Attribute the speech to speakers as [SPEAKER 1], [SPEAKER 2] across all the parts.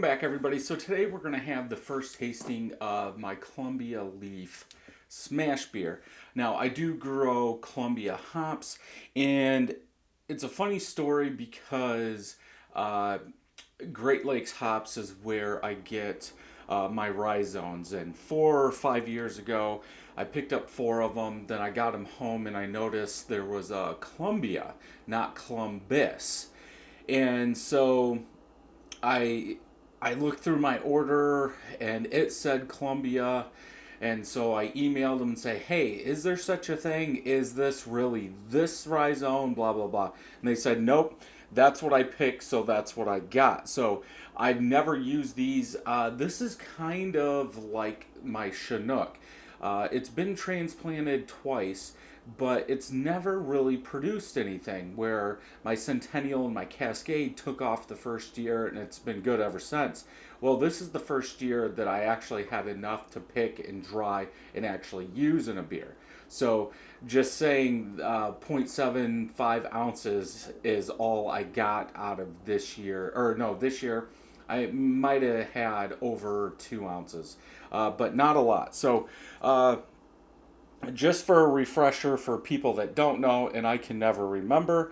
[SPEAKER 1] back, everybody. So today we're going to have the first tasting of my Columbia Leaf SMaSH beer. Now, I do grow Columbia hops, and it's a funny story because uh, Great Lakes hops is where I get my rhizomes. And 4 or 5 years ago, I picked up 4 of them. Then I got them home, and I noticed there was a Columbia, not Columbus. And so I I looked through my order and it said Columbia, and so I emailed them and say, "Hey, is there such a thing? Is this really this rhizome? Blah blah blah." And they said, "Nope, that's what I picked, so that's what I got." So I've never used these. This is kind of like my Chinook. It's been transplanted twice, but it's never really produced anything. Where my Centennial and my Cascade took off the first year, and it's been good ever since. Well, this is the first year that I actually had enough to pick and dry and actually use in a beer. So just saying 0.75 ounces is all I got out of this year. Or no, this year I might have had over 2 ounces, but not a lot. So just for a refresher for people that don't know, and I can never remember,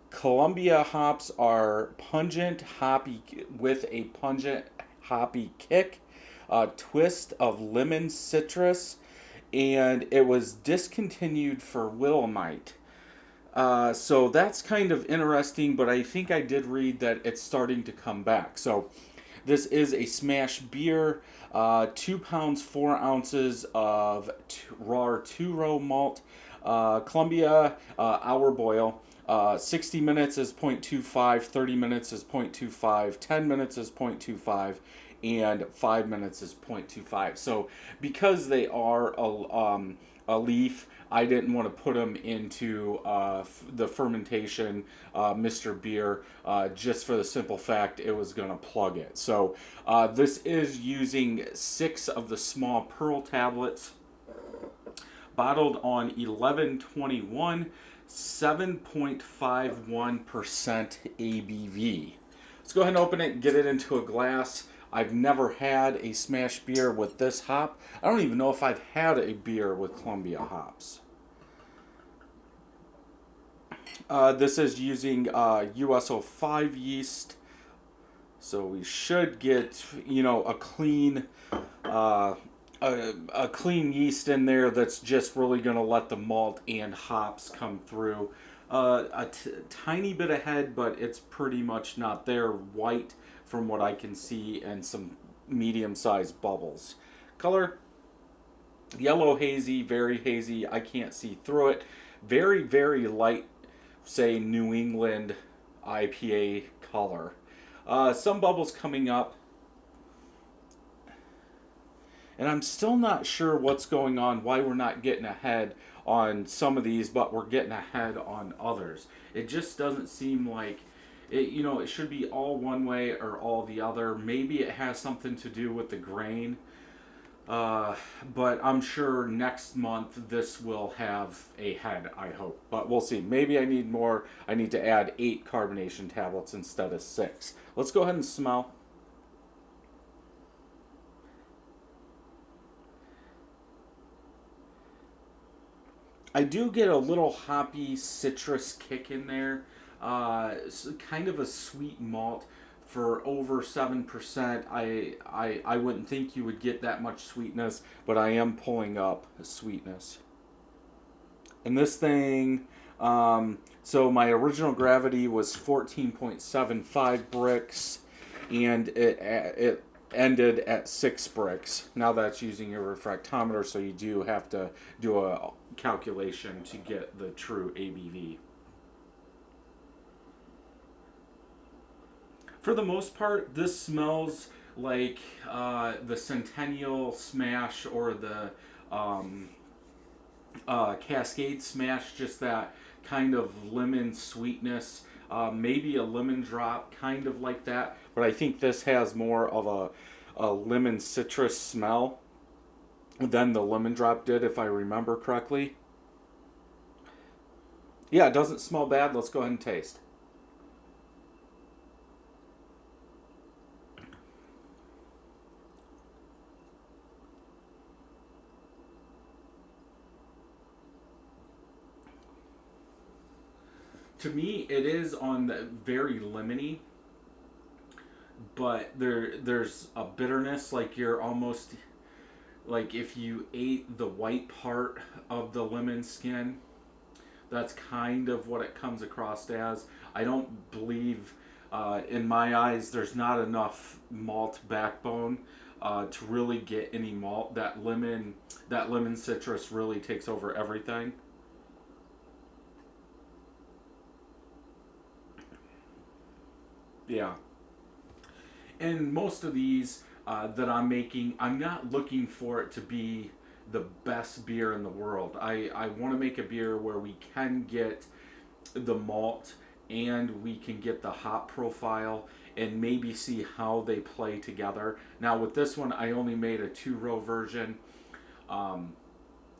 [SPEAKER 1] Columbia hops are pungent hoppy with a pungent hoppy kick, a twist of lemon citrus, and it was discontinued for Willamite. So that's kind of interesting, but I think I did read that it's starting to come back. So this is a SMaSH beer, 2 pounds, 4 ounces of raw 2-row malt, Columbia hour boil. 60 minutes is 0.25, 30 minutes is 0.25, 10 minutes is 0.25, and 5 minutes is 0.25. So because they are a leaf, I didn't want to put them into the fermentation Mr. Beer just for the simple fact it was going to plug it. So this is using 6 of the small pearl tablets, bottled on 1121, 7.51% ABV. Let's go ahead and open it and get it into a glass. I've never had a SMaSH beer with this hop. I don't even know if I've had a beer with Columbia hops. This is using USO5 yeast, so we should get, a clean a clean yeast in there that's just really going to let the malt and hops come through. A tiny bit of head, but it's pretty much not there. White from what I can see, and some medium-sized bubbles. Color, yellow hazy, very hazy. I can't see through it. Very, very light, say, New England IPA color. Some bubbles coming up. And I'm still not sure what's going on, why we're not getting ahead on some of these, but we're getting ahead on others. It just doesn't seem like it should be all one way or all the other. Maybe it has something to do with the grain. But I'm sure next month this will have a head, I hope. But we'll see. Maybe I need more. I need to add 8 carbonation tablets instead of 6. Let's go ahead and smell. I do get a little hoppy citrus kick in there. Kind of a sweet malt for over 7%. I wouldn't think you would get that much sweetness, but I am pulling up sweetness. And this thing, so my original gravity was 14.75 bricks, and it ended at 6 bricks. Now that's using your refractometer, so you do have to do a calculation to get the true ABV. For the most part, this smells like the Centennial SMaSH or the Cascade SMaSH, just that kind of lemon sweetness, maybe a lemon drop, kind of like that. But I think this has more of a lemon citrus smell than the lemon drop did, if I remember correctly. Yeah, it doesn't smell bad. Let's go ahead and taste. To me, it is on the very lemony, but there's a bitterness, like you're almost like if you ate the white part of the lemon skin. That's kind of what it comes across as. I don't believe, in my eyes, there's not enough malt backbone to really get any malt. That lemon citrus really takes over everything. Yeah. And most of these that I'm making, I'm not looking for it to be the best beer in the world. I want to make a beer where we can get the malt and we can get the hop profile and maybe see how they play together. Now with this one, I only made a 2-row version. Um,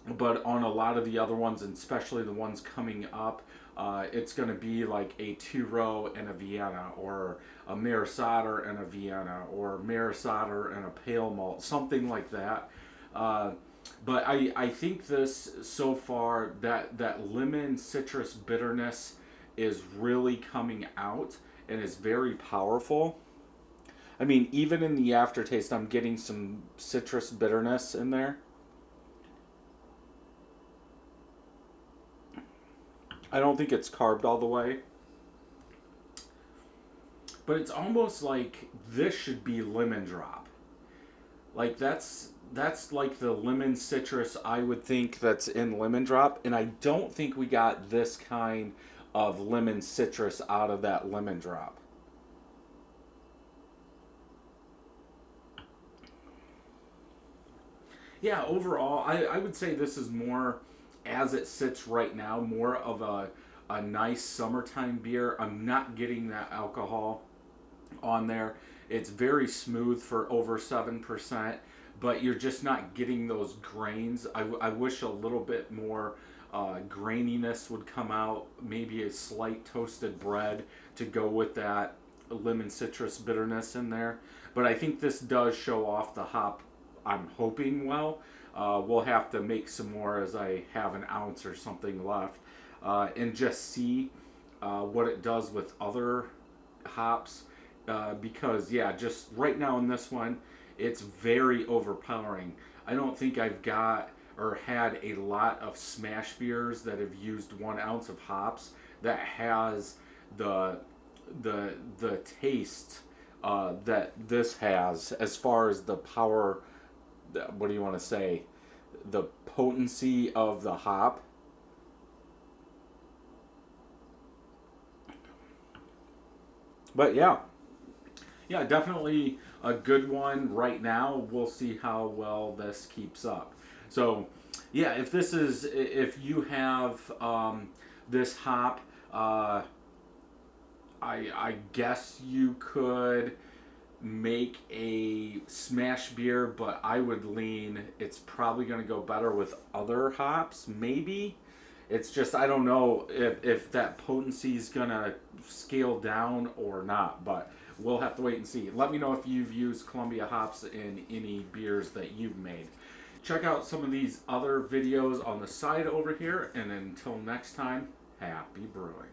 [SPEAKER 1] but on a lot of the other ones, and especially the ones coming up, it's going to be like a 2-row and a Vienna, or a Marissader and a Vienna, or Marissader and a pale malt, something like that. But I think this so far, that lemon citrus bitterness is really coming out and is very powerful. I mean, even in the aftertaste, I'm getting some citrus bitterness in there. I don't think it's carved all the way, but it's almost like this should be lemon drop. Like that's like the lemon citrus I would think that's in lemon drop, and I don't think we got this kind of lemon citrus out of that lemon drop. Yeah, overall, I would say this is more, as it sits right now, more of a nice summertime beer. I'm not getting that alcohol on there. It's very smooth for over 7%, but you're just not getting those grains. I wish a little bit more graininess would come out, maybe a slight toasted bread to go with that lemon citrus bitterness in there. But I think this does show off the hop, I'm hoping, well. We'll have to make some more as I have an ounce or something left, and just see what it does with other hops. Because, yeah, just right now in this one, it's very overpowering. I don't think I've got or had a lot of SMaSH beers that have used 1 ounce of hops that has the the taste that this has, as far as the power. What do you want to say? The potency of the hop. But yeah, yeah, definitely a good one right now. We'll see how well this keeps up. So, yeah, if you have this hop, I guess you could make a SMaSH beer, but I would lean it's probably going to go better with other hops, maybe. It's just, I don't know if that potency is going to scale down or not, but we'll have to wait and see. Let me know if you've used Columbia hops in any beers that you've made. Check out some of these other videos on the side over here, and until next time, happy brewing.